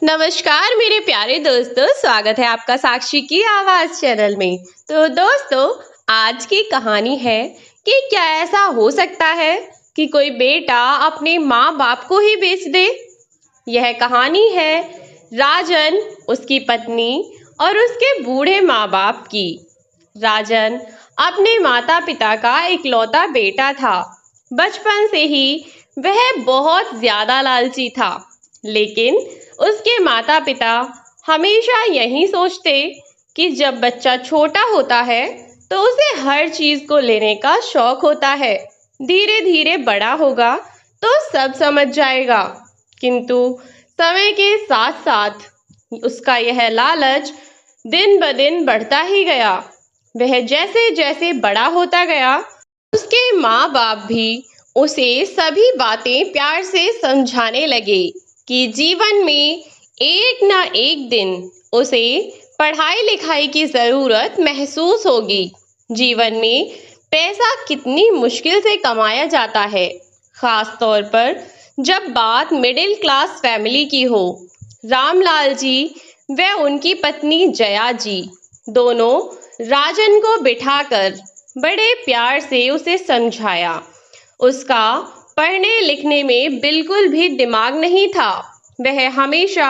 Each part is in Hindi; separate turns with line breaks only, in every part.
नमस्कार मेरे प्यारे दोस्तों, स्वागत है आपका साक्षी की आवाज चैनल में। तो दोस्तों, आज की कहानी है कि क्या ऐसा हो सकता है कि कोई बेटा अपने माँ बाप को ही बेच दे। यह कहानी है राजन, उसकी पत्नी और उसके बूढ़े माँ बाप की। राजन अपने माता पिता का इकलौता बेटा था। बचपन से ही वह बहुत ज्यादा लालची था, लेकिन उसके माता पिता हमेशा यही सोचते कि जब बच्चा छोटा होता है तो उसे हर चीज को लेने का शौक होता है। धीरे धीरे बड़ा होगा तो सब समझ जाएगा। किंतु समय के साथ साथ उसका यह लालच दिन ब दिन बढ़ता ही गया। वह जैसे जैसे बड़ा होता गया, उसके माँ बाप भी उसे सभी बातें प्यार से समझाने लगे कि जीवन में एक ना एक दिन उसे पढ़ाई लिखाई की जरूरत महसूस होगी। जीवन में पैसा कितनी मुश्किल से कमाया जाता है, खास तौर पर जब बात मिडिल क्लास फैमिली की हो। रामलाल जी व उनकी पत्नी जया जी दोनों राजन को बिठाकर बड़े प्यार से उसे समझाया। उसका पढ़ने लिखने में बिल्कुल भी दिमाग नहीं था। वह हमेशा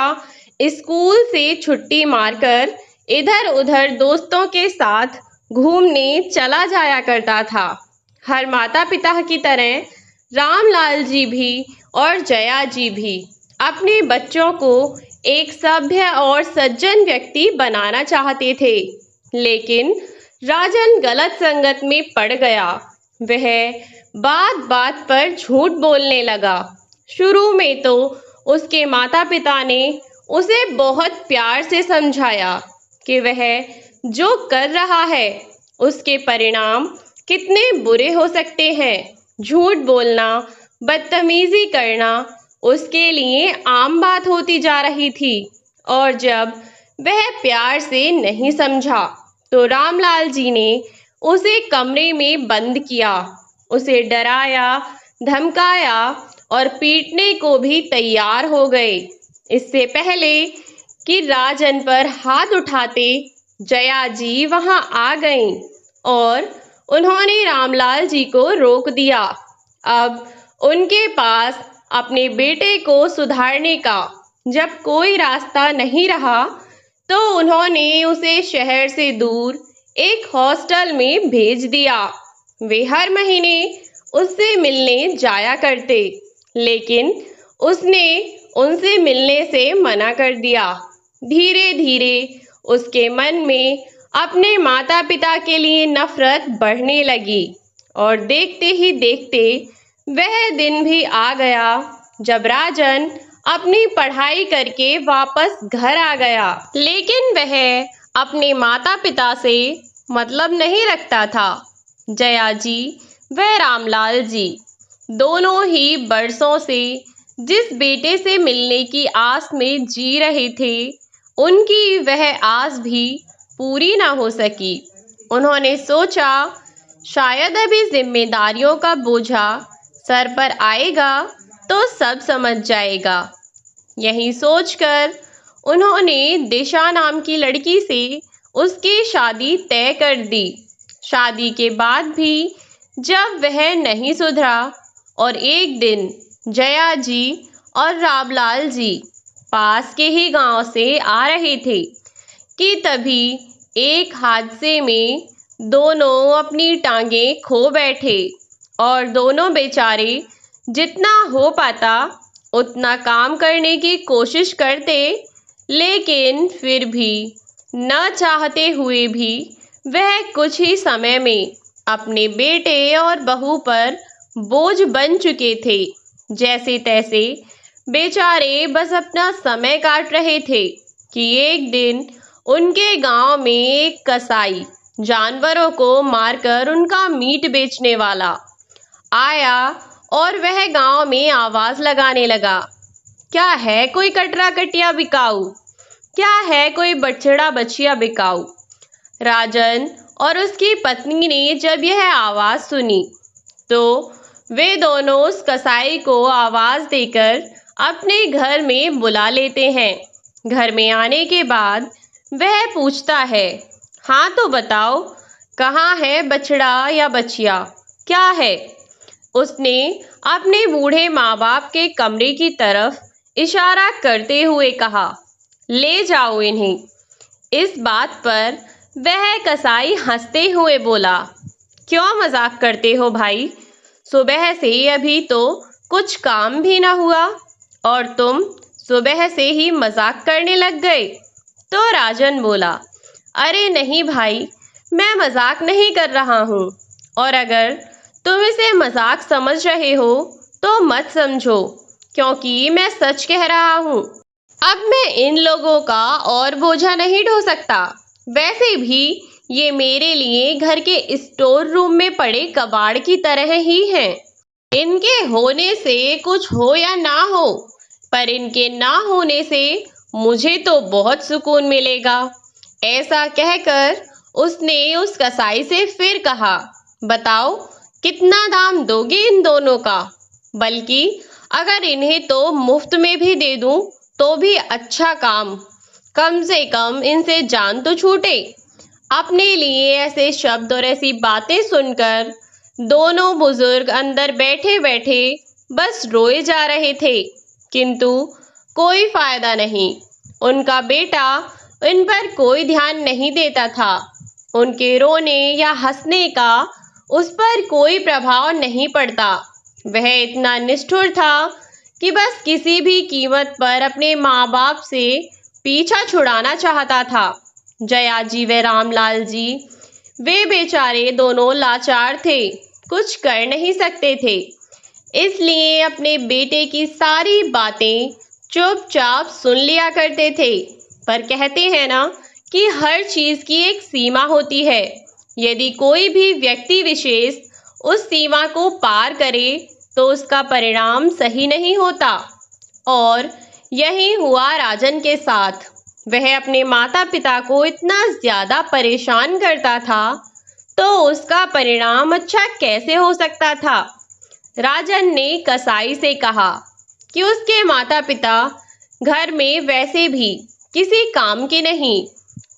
स्कूल से छुट्टी मारकर इधर उधर दोस्तों के साथ घूमने चला जाया करता था। हर माता पिता की तरह रामलाल जी भी और जया जी भी अपने बच्चों को एक सभ्य और सज्जन व्यक्ति बनाना चाहते थे, लेकिन राजन गलत संगत में पड़ गया। वह बात बात पर झूठ बोलने लगा। शुरू में तो उसके माता पिता ने उसे बहुत प्यार से समझाया कि वह जो कर रहा है उसके परिणाम कितने बुरे हो सकते हैं। झूठ बोलना, बदतमीजी करना उसके लिए आम बात होती जा रही थी, और जब वह प्यार से नहीं समझा तो रामलाल जी ने उसे कमरे में बंद किया। उसे डराया, धमकाया और पीटने को भी तैयार हो गए। इससे पहले कि राजन पर हाथ उठाते जया जी वहां आ गईं और उन्होंने रामलाल जी को रोक दिया। अब उनके पास अपने बेटे को सुधारने का जब कोई रास्ता नहीं रहा तो उन्होंने उसे शहर से दूर एक हॉस्टल में भेज दिया। वे हर महीने उससे मिलने जाया करते, लेकिन उसने उनसे मिलने से मना कर दिया। धीरे धीरे उसके मन में अपने माता पिता के लिए नफरत बढ़ने लगी, और देखते ही देखते वह दिन भी आ गया जब राजन अपनी पढ़ाई करके वापस घर आ गया। लेकिन वह अपने माता पिता से मतलब नहीं रखता था। जया जी व रामलाल जी दोनों ही बरसों से जिस बेटे से मिलने की आस में जी रहे थे, उनकी वह आस भी पूरी ना हो सकी। उन्होंने सोचा शायद अभी जिम्मेदारियों का बोझा सर पर आएगा तो सब समझ जाएगा। यही सोचकर उन्होंने दिशा नाम की लड़की से उसकी शादी तय कर दी। शादी के बाद भी जब वह नहीं सुधरा और एक दिन जया जी और रामलाल जी पास के ही गांव से आ रहे थे कि तभी एक हादसे में दोनों अपनी टांगें खो बैठे, और दोनों बेचारे जितना हो पाता उतना काम करने की कोशिश करते, लेकिन फिर भी न चाहते हुए भी वह कुछ ही समय में अपने बेटे और बहू पर बोझ बन चुके थे। जैसे तैसे बेचारे बस अपना समय काट रहे थे कि एक दिन उनके गांव में एक कसाई जानवरों को मारकर उनका मीट बेचने वाला आया, और वह गांव में आवाज लगाने लगा, क्या है कोई कटरा कटिया बिकाऊ, क्या है कोई बछड़ा बछिया बिकाऊ। राजन और उसकी पत्नी ने जब यह आवाज सुनी तो वे दोनों उस कसाई को आवाज देकर अपने घर में बुला लेते हैं। घर में आने के बाद वह पूछता है, हाँ तो बताओ, कहाँ है बछड़ा या बछिया, क्या है? उसने अपने बूढ़े माँ बाप के कमरे की तरफ इशारा करते हुए कहा, ले जाओ इन्हें। इस बात पर वह कसाई हंसते हुए बोला, क्यों मजाक करते हो भाई? सुबह से अभी तो कुछ काम भी ना हुआ और तुम सुबह से ही मजाक करने लग गए। तो राजन बोला, अरे नहीं भाई, मैं मजाक नहीं कर रहा हूँ, और अगर तुम इसे मजाक समझ रहे हो तो मत समझो, क्योंकि मैं सच कह रहा हूँ। अब मैं इन लोगों का और बोझा नहीं ढो सकता। वैसे भी ये मेरे लिए घर के स्टोर रूम में पड़े कबाड़ की तरह ही हैं। इनके होने से कुछ हो या ना हो, पर इनके ना होने से मुझे तो बहुत सुकून मिलेगा। ऐसा कहकर उसने उस कसाई से फिर कहा, बताओ कितना दाम दोगे इन दोनों का? बल्कि अगर इन्हें तो मुफ्त में भी दे दूं तो भी अच्छा काम, कम से कम इनसे जान तो छूटे। अपने लिए ऐसे शब्द और ऐसी बातें सुनकर दोनों बुजुर्ग अंदर बैठे बैठे बस रोए जा रहे थे, किंतु कोई फायदा नहीं। उनका बेटा इन पर कोई ध्यान नहीं देता था। उनके रोने या हंसने का उस पर कोई प्रभाव नहीं पड़ता। वह इतना निष्ठुर था कि बस किसी भी कीमत पर अपने माँ बाप से पीछा छुड़ाना चाहता था। जया जी व रामलाल जी, वे बेचारे दोनों लाचार थे, कुछ कर नहीं सकते थे, इसलिए अपने बेटे की सारी बातें चुपचाप सुन लिया करते थे। पर कहते हैं ना कि हर चीज की एक सीमा होती है। यदि कोई भी व्यक्ति विशेष उस सीमा को पार करे तो उसका परिणाम सही नहीं होता, और यही हुआ राजन के साथ। वह अपने माता पिता को इतना ज्यादा परेशान करता था तो उसका परिणाम अच्छा कैसे हो सकता था। राजन ने कसाई से कहा कि उसके माता पिता घर में वैसे भी किसी काम के नहीं,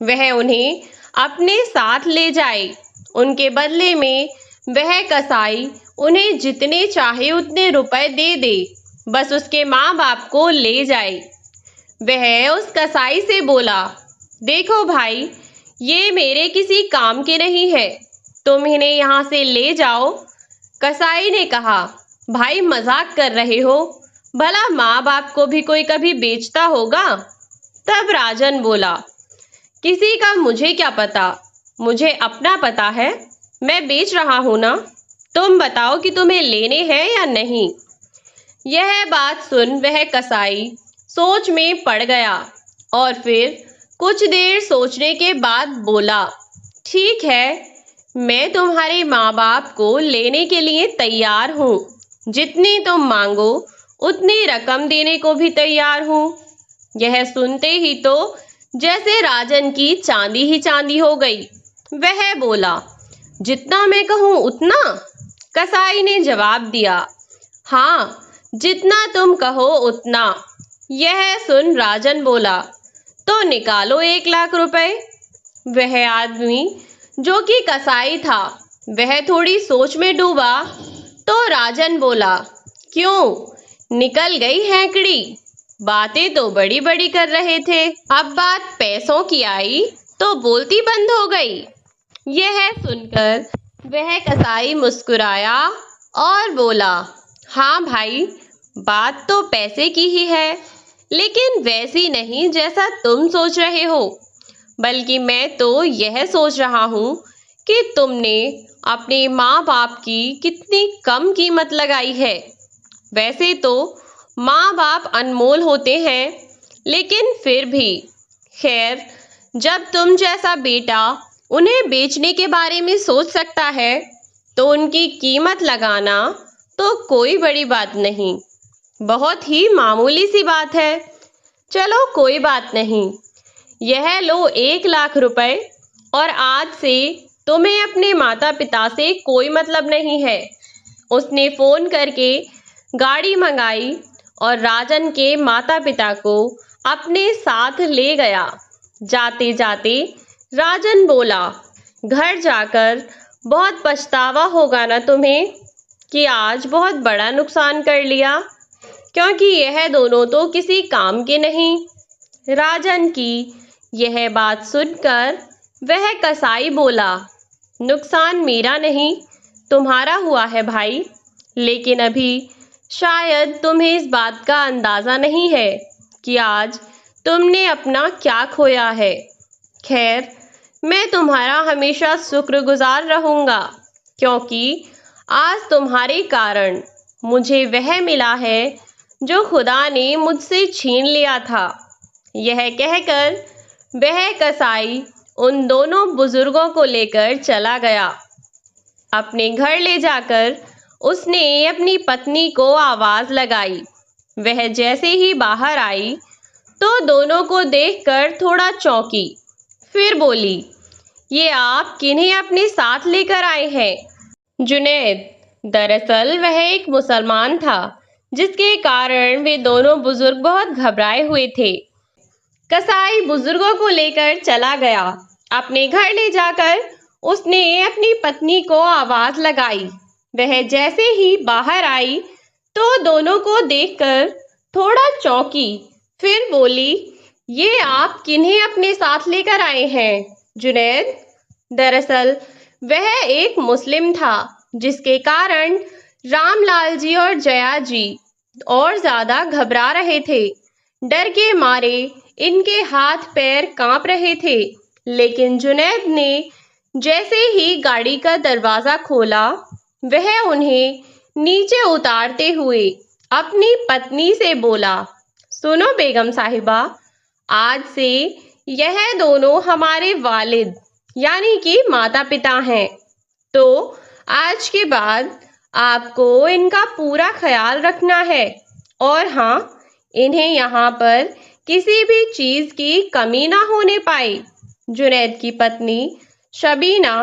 वह उन्हें अपने साथ ले जाए। उनके बदले में वह कसाई उन्हें जितने चाहे उतने रुपए दे दे, बस उसके माँ बाप को ले जाए। वह उस कसाई से बोला, देखो भाई, ये मेरे किसी काम के नहीं है, तुम इन्हें यहाँ से ले जाओ। कसाई ने कहा, भाई मजाक कर रहे हो, भला माँ बाप को भी कोई कभी बेचता होगा? तब राजन बोला, किसी का मुझे क्या पता, मुझे अपना पता है, मैं बेच रहा हूं ना। तुम बताओ कि तुम्हें लेने हैं या नहीं। यह बात सुन वह कसाई सोच में पड़ गया और फिर कुछ देर सोचने के बाद बोला, ठीक है, मैं तुम्हारे माँ बाप को लेने के लिए तैयार हूँ। जितनी तुम मांगो उतनी रकम देने को भी तैयार हूँ। यह सुनते ही तो जैसे राजन की चांदी ही चांदी हो गई। वह बोला, जितना मैं कहूँ उतना? कसाई ने जवाब दिया, हाँ, जितना तुम कहो उतना। यह सुन राजन बोला, तो निकालो 1 लाख रुपए। वह आदमी जो कि कसाई था, वह थोड़ी सोच में डूबा तो राजन बोला, क्यों, निकल गई हैंकड़ी? बातें तो बड़ी बड़ी कर रहे थे, अब बात पैसों की आई तो बोलती बंद हो गई। यह सुनकर वह कसाई मुस्कुराया और बोला, हाँ भाई, बात तो पैसे की ही है, लेकिन वैसी नहीं जैसा तुम सोच रहे हो। बल्कि मैं तो यह सोच रहा हूँ कि तुमने अपने माँ बाप की कितनी कम कीमत लगाई है। वैसे तो माँ बाप अनमोल होते हैं, लेकिन फिर भी खैर, जब तुम जैसा बेटा उन्हें बेचने के बारे में सोच सकता है तो उनकी कीमत लगाना तो कोई बड़ी बात नहीं, बहुत ही मामूली सी बात है। चलो कोई बात नहीं, यह लो 1 लाख रुपए, और आज से तुम्हें अपने माता पिता से कोई मतलब नहीं है। उसने फोन करके गाड़ी मंगाई और राजन के माता पिता को अपने साथ ले गया। जाते जाते राजन बोला, घर जाकर बहुत पछतावा होगा ना तुम्हें कि आज बहुत बड़ा नुकसान कर लिया, क्योंकि यह दोनों तो किसी काम के नहीं। राजन की यह बात सुनकर वह कसाई बोला, नुकसान मेरा नहीं तुम्हारा हुआ है भाई, लेकिन अभी शायद तुम्हें इस बात का अंदाजा नहीं है कि आज तुमने अपना क्या खोया है। खैर, मैं तुम्हारा हमेशा शुक्रगुजार रहूंगा, क्योंकि आज तुम्हारे कारण मुझे वह मिला है जो खुदा ने मुझसे छीन लिया था। यह कहकर वह कसाई उन दोनों बुजुर्गों को लेकर चला गया। अपने घर ले जाकर उसने अपनी पत्नी को आवाज लगाई। वह जैसे ही बाहर आई तो दोनों को देखकर थोड़ा चौंकी। फिर बोली, ये आप किन्हें अपने साथ लेकर आए हैं? जुनैद। दरअसल वह एक मुसलमान था, जिसके कारण वे दोनों बुजुर्ग बहुत घबराए हुए थे। कसाई बुजुर्गों को लेकर चला गया। अपने घर ले जाकर उसने अपनी पत्नी को आवाज लगाई। वह जैसे ही बाहर आई तो दोनों को देखकर थोड़ा चौंकी। फिर बोली, ये आप किन्हें अपने साथ लेकर आए हैं? जुनैद। दरअसल वह एक मुस्लिम था, जिसके कारण रामलाल जी और जया जी और ज्यादा घबरा रहे थे। डर के मारे इनके हाथ पैर कांप रहे थे। लेकिन जुनैद ने जैसे ही गाड़ी का दरवाजा खोला, वह उन्हें नीचे उतारते हुए अपनी पत्नी से बोला, सुनो बेगम साहिबा, आज से यह दोनों हमारे वालिद यानी कि माता पिता हैं। तो आज के बाद आपको इनका पूरा ख्याल रखना है, और हाँ, इन्हें यहाँ पर किसी भी चीज की कमी ना होने पाए। जुनैद की पत्नी शबीना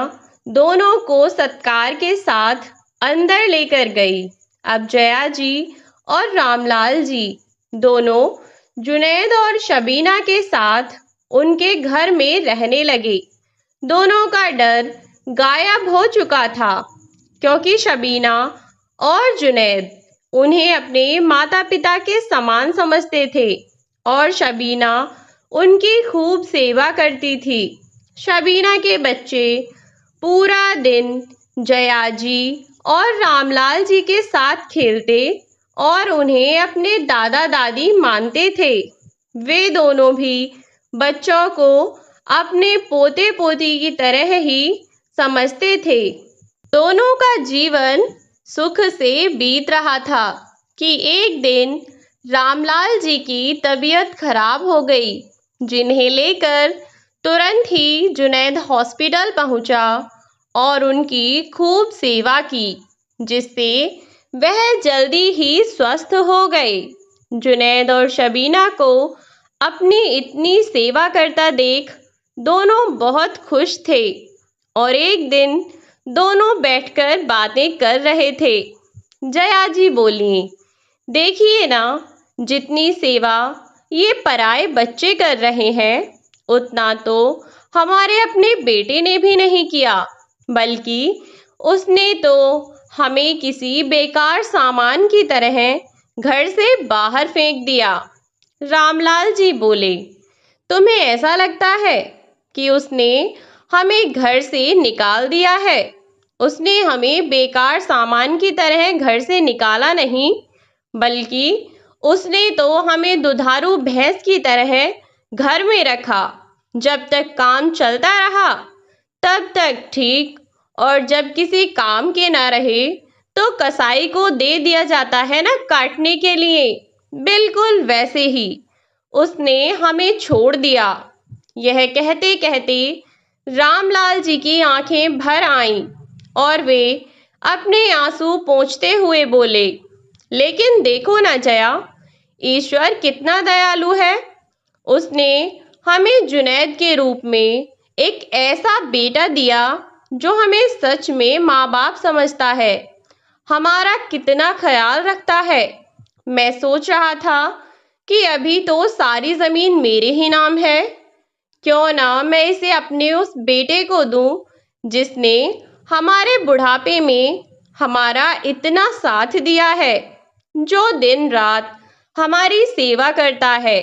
दोनों को सत्कार के साथ अंदर लेकर गई। अब जया जी और रामलाल जी दोनों जुनैद और शबीना के साथ उनके घर में रहने लगे। दोनों का डर गायब हो चुका था, क्योंकि शबीना और जुनैद उन्हें अपने माता पिता के समान समझते थे और शबीना उनकी खूब सेवा करती थी। शबीना के बच्चे पूरा दिन जया जी और रामलाल जी के साथ खेलते और उन्हें अपने दादा दादी मानते थे। वे दोनों भी बच्चों को अपने पोते पोती की तरह ही समझते थे। दोनों का जीवन सुख से बीत रहा था कि एक दिन रामलाल जी की तबीयत खराब हो गई, जिन्हें लेकर तुरंत ही जुनैद हॉस्पिटल पहुंचा और उनकी खूब सेवा की, जिससे वह जल्दी ही स्वस्थ हो गए। जुनैद और शबीना को अपनी इतनी सेवा करता देख दोनों बहुत खुश थे और एक दिन दोनों बैठकर बातें कर रहे थे। जया जी बोली, देखिए ना, जितनी सेवा ये पराए बच्चे कर रहे हैं, उतना तो हमारे अपने बेटे ने भी नहीं किया, बल्कि उसने तो हमें किसी बेकार सामान की तरह घर से बाहर फेंक दिया। रामलाल जी बोले, तुम्हें ऐसा लगता है कि उसने हमें घर से निकाल दिया है? उसने हमें बेकार सामान की तरह घर से निकाला नहीं, बल्कि उसने तो हमें दुधारू भैंस की तरह घर में रखा। जब तक काम चलता रहा तब तक ठीक, और जब किसी काम के ना रहे तो कसाई को दे दिया जाता है ना काटने के लिए, बिल्कुल वैसे ही उसने हमें छोड़ दिया। यह कहते कहते रामलाल जी की आंखें भर आईं और वे अपने आंसू पोंछते हुए बोले, लेकिन देखो ना जया, ईश्वर कितना दयालु है। उसने हमें जुनैद के रूप में एक ऐसा बेटा दिया जो हमें सच में माँ बाप समझता है, हमारा कितना ख्याल रखता है। मैं सोच रहा था कि अभी तो सारी जमीन मेरे ही नाम है। क्यों ना मैं इसे अपने उस बेटे को दूं जिसने हमारे बुढ़ापे में हमारा इतना साथ दिया है, जो दिन रात हमारी सेवा करता है।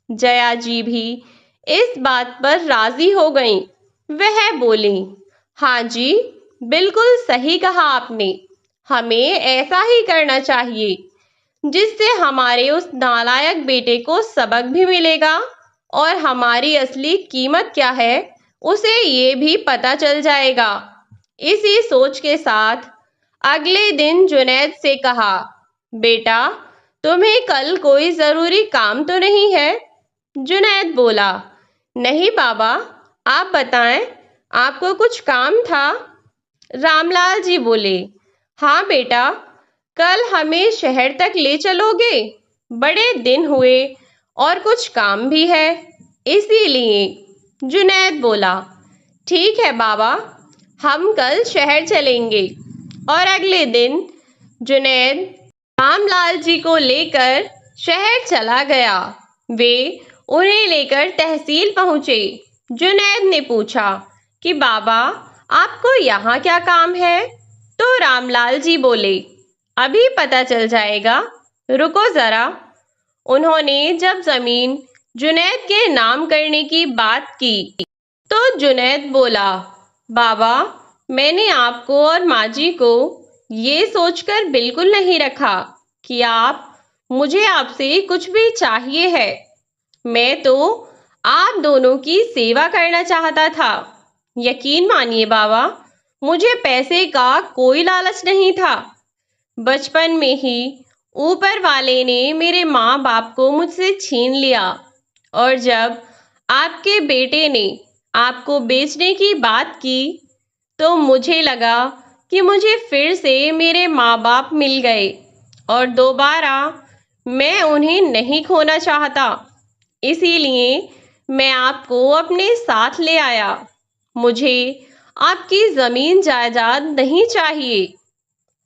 जया जी भी इस बात पर राजी हो गईं। वह बोली, हाँ जी, बिल्कुल सही कहा आपने। हमें ऐसा ही करना चाहिए, जिससे हमारे उस नालायक बेटे को सबक भी मिलेगा और हमारी असली कीमत क्या है उसे ये भी पता चल जाएगा। इसी सोच के साथ अगले दिन जुनैद से कहा, बेटा, तुम्हें कल कोई जरूरी काम तो नहीं है? जुनैद बोला, नहीं बाबा, आप बताएं, आपको कुछ काम था? रामलाल जी बोले, हाँ बेटा, कल हमें शहर तक ले चलोगे? बड़े दिन हुए और कुछ काम भी है, इसीलिए। जुनैद बोला, ठीक है बाबा, हम कल शहर चलेंगे। और अगले दिन जुनैद रामलाल जी को लेकर शहर चला गया। वे उन्हें लेकर तहसील पहुंचे। जुनैद ने पूछा कि बाबा, आपको यहाँ क्या काम है? तो रामलाल जी बोले, अभी पता चल जाएगा, रुको जरा। उन्होंने जब जमीन जुनैद के नाम करने की बात की तो जुनैद बोला, बाबा, मैंने आपको और माँ जी को ये सोचकर बिल्कुल नहीं रखा कि मुझे आपसे कुछ भी चाहिए है। मैं तो आप दोनों की सेवा करना चाहता था। यकीन मानिए बाबा, मुझे पैसे का कोई लालच नहीं था। बचपन में ही ऊपर वाले ने मेरे माँ बाप को मुझसे छीन लिया, और जब आपके बेटे ने आपको बेचने की बात की तो मुझे लगा कि मुझे फिर से मेरे माँ बाप मिल गए और दोबारा मैं उन्हें नहीं खोना चाहता। इसीलिए मैं आपको अपने साथ ले आया। मुझे आपकी जमीन जायदाद नहीं चाहिए।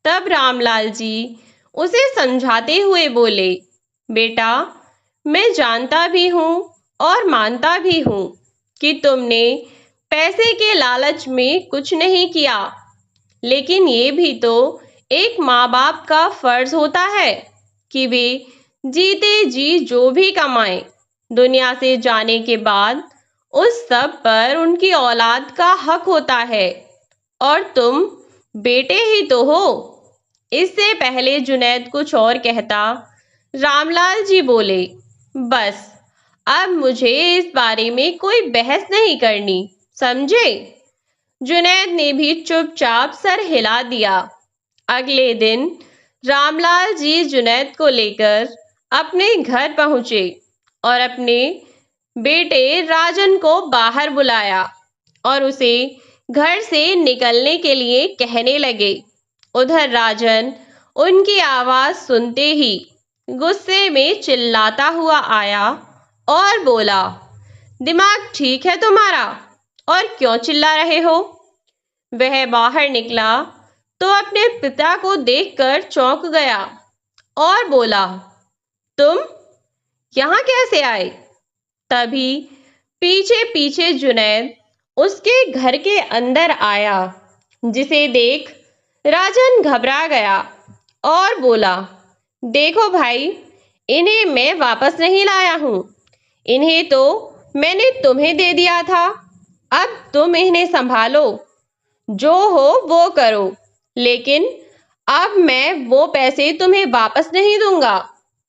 तब रामलाल जी उसे समझाते हुए बोले, बेटा, मैं जानता भी हूँ और मानता भी हूँ कि तुमने पैसे के लालच में कुछ नहीं किया, लेकिन ये भी तो एक माँ बाप का फर्ज होता है कि वे जीते जी जो भी कमाएं, दुनिया से जाने के बाद उस सब पर उनकी औलाद का हक होता है, और तुम बेटे ही तो हो। इससे पहले जुनैद कुछ और कहता, रामलाल जी बोले, बस, अब मुझे इस बारे में कोई बहस नहीं करनी, समझे? जुनैद ने भी चुपचाप सर हिला दिया। अगले दिन रामलाल जी जुनैद को लेकर अपने घर पहुंचे और अपने बेटे राजन को बाहर बुलाया और उसे घर से निकलने के लिए कहने लगे। उधर राजन उनकी आवाज सुनते ही गुस्से में चिल्लाता हुआ आया और बोला, दिमाग ठीक है तुम्हारा? और क्यों चिल्ला रहे हो? वह बाहर निकला तो अपने पिता को देखकर चौंक गया और बोला, तुम यहाँ कैसे आए? तभी पीछे पीछे जुनैद उसके घर के अंदर आया, जिसे देख राजन घबरा गया और बोला, देखो भाई, इन्हें मैं वापस नहीं लाया हूँ। इन्हें तो मैंने तुम्हें दे दिया था। अब तुम इन्हें संभालो, जो हो वो करो, लेकिन अब मैं वो पैसे तुम्हें वापस नहीं दूंगा।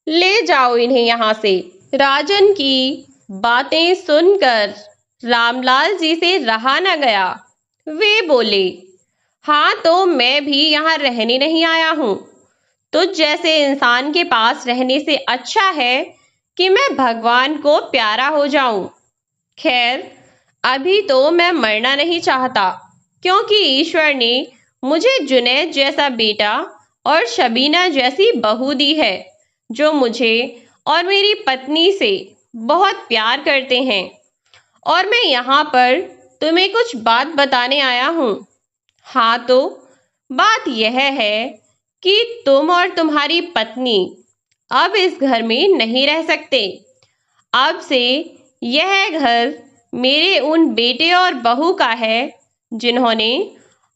ले जाओ इन्हें यहाँ से। राजन की बातें सुनकर रामलाल जी से रहा न गया। वे बोले, हाँ, तो मैं भी यहाँ रहने नहीं आया हूँ। तुझ जैसे इंसान के पास रहने से अच्छा है कि मैं भगवान को प्यारा हो जाऊं। खैर, अभी तो मैं मरना नहीं चाहता, क्योंकि ईश्वर ने मुझे जुनैद जैसा बेटा और शबीना जैसी बहू दी है, जो मुझे और मेरी पत्नी से बहुत प्यार करते हैं। और मैं यहाँ पर तुम्हें कुछ बात बताने आया हूँ। हाँ, तो बात यह है कि तुम और तुम्हारी पत्नी अब इस घर में नहीं रह सकते। अब से यह घर मेरे उन बेटे और बहू का है जिन्होंने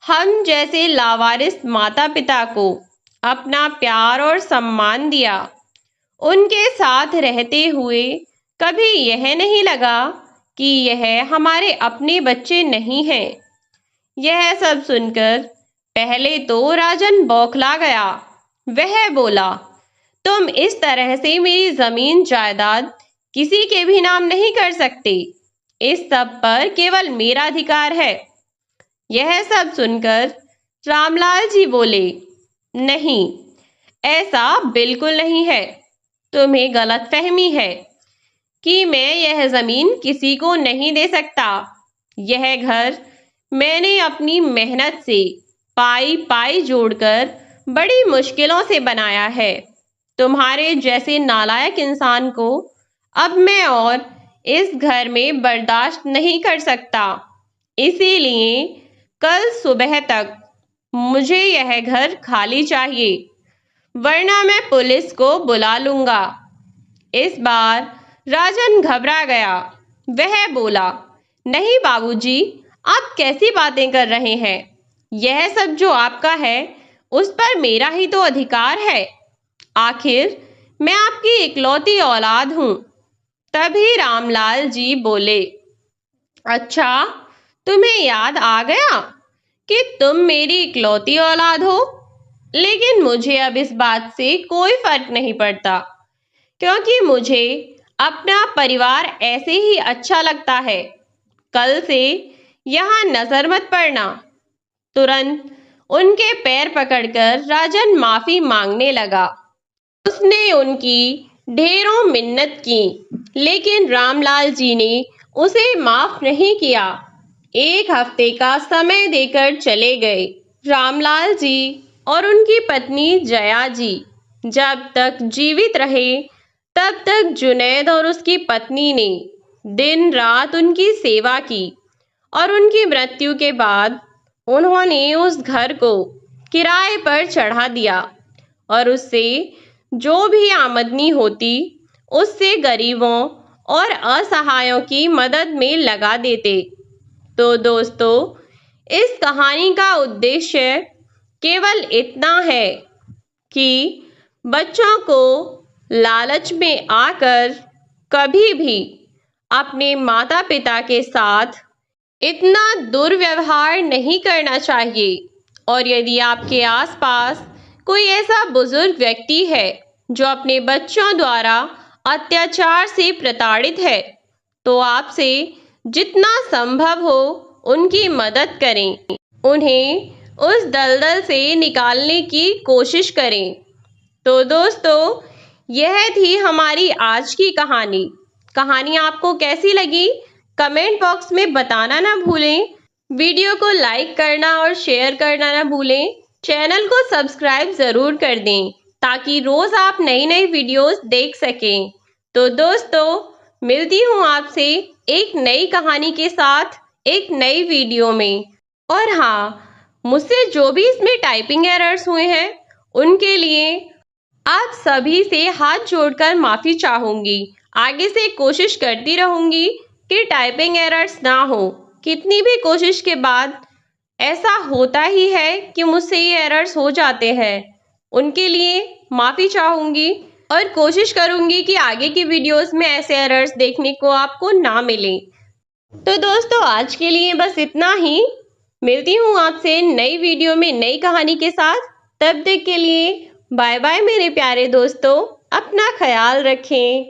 हम जैसे लावारिस माता पिता को अपना प्यार और सम्मान दिया। उनके साथ रहते हुए कभी यह नहीं लगा कि यह हमारे अपने बच्चे नहीं हैं। यह सब सुनकर पहले तो राजन बौखला गया। वह बोला, तुम इस तरह से मेरी जमीन जायदाद किसी के भी नाम नहीं कर सकते। इस सब पर केवल मेरा अधिकार है। यह सब सुनकर रामलाल जी बोले, नहीं, ऐसा बिल्कुल नहीं है। तुम्हें गलतफहमी है कि मैं यह जमीन किसी को नहीं दे सकता। यह घर मैंने अपनी मेहनत से पाई पाई जोड़कर बड़ी मुश्किलों से बनाया है। तुम्हारे जैसे नालायक इंसान को अब मैं और इस घर में बर्दाश्त नहीं कर सकता। इसीलिए कल सुबह तक मुझे यह घर खाली चाहिए, वरना मैं पुलिस को बुला लूंगा। इस बार राजन घबरा गया। वह बोला, नहीं बाबूजी, आप कैसी बातें कर रहे हैं? यह सब जो आपका है उस पर मेरा ही तो अधिकार है। आखिर मैं आपकी इकलौती औलाद हूँ। तभी रामलाल जी बोले, अच्छा, तुम्हें याद आ गया कि तुम मेरी इकलौती औलाद हो। लेकिन मुझे अब इस बात से कोई फर्क नहीं पड़ता, क्योंकि मुझे अपना परिवार ऐसे ही अच्छा लगता है। कल से यहाँ नजर मत पड़ना। तुरंत उनके पैर पकड़कर राजन माफी मांगने लगा। उसने उनकी ढेरों मिन्नत की, लेकिन रामलाल जी ने उसे माफ नहीं किया। 1 हफ्ते का समय देकर चले गए। रामलाल जी और उनकी पत्नी जया जी जब तक जीवित रहे तब तक जुनैद और उसकी पत्नी ने दिन रात उनकी सेवा की, और उनकी मृत्यु के बाद उन्होंने उस घर को किराए पर चढ़ा दिया और उससे जो भी आमदनी होती उससे गरीबों और असहायों की मदद में लगा देते। तो दोस्तों, इस कहानी का उद्देश्य केवल इतना है कि बच्चों को लालच में आकर कभी भी अपने माता पिता के साथ इतना दुर्व्यवहार नहीं करना चाहिए। और यदि आपके आसपास कोई ऐसा बुजुर्ग व्यक्ति है जो अपने बच्चों द्वारा अत्याचार से प्रताड़ित है, तो आपसे जितना संभव हो उनकी मदद करें, उन्हें उस दलदल से निकालने की कोशिश करें। तो दोस्तों, यह थी हमारी आज की कहानी। कहानी आपको कैसी लगी कमेंट बॉक्स में बताना ना भूलें। वीडियो को लाइक करना और शेयर करना ना भूलें। चैनल को सब्सक्राइब ज़रूर कर दें ताकि रोज़ आप नई नई वीडियोस देख सकें। तो दोस्तों, मिलती हूँ आपसे एक नई कहानी के साथ एक नई वीडियो में। और हाँ, मुझसे जो भी इसमें टाइपिंग एरर्स हुए हैं उनके लिए आप सभी से हाथ जोड़कर माफ़ी चाहूँगी। आगे से कोशिश करती रहूँगी कि टाइपिंग एरर्स ना हो। कितनी भी कोशिश के बाद ऐसा होता ही है कि मुझसे ये एरर्स हो जाते हैं। उनके लिए माफ़ी चाहूँगी और कोशिश करूँगी कि आगे की वीडियोस में ऐसे एरर्स देखने को आपको ना मिले। तो दोस्तों, आज के लिए बस इतना ही। मिलती हूँ आपसे नई वीडियो में नई कहानी के साथ। तब तक के लिए बाय बाय मेरे प्यारे दोस्तों। अपना ख्याल रखें।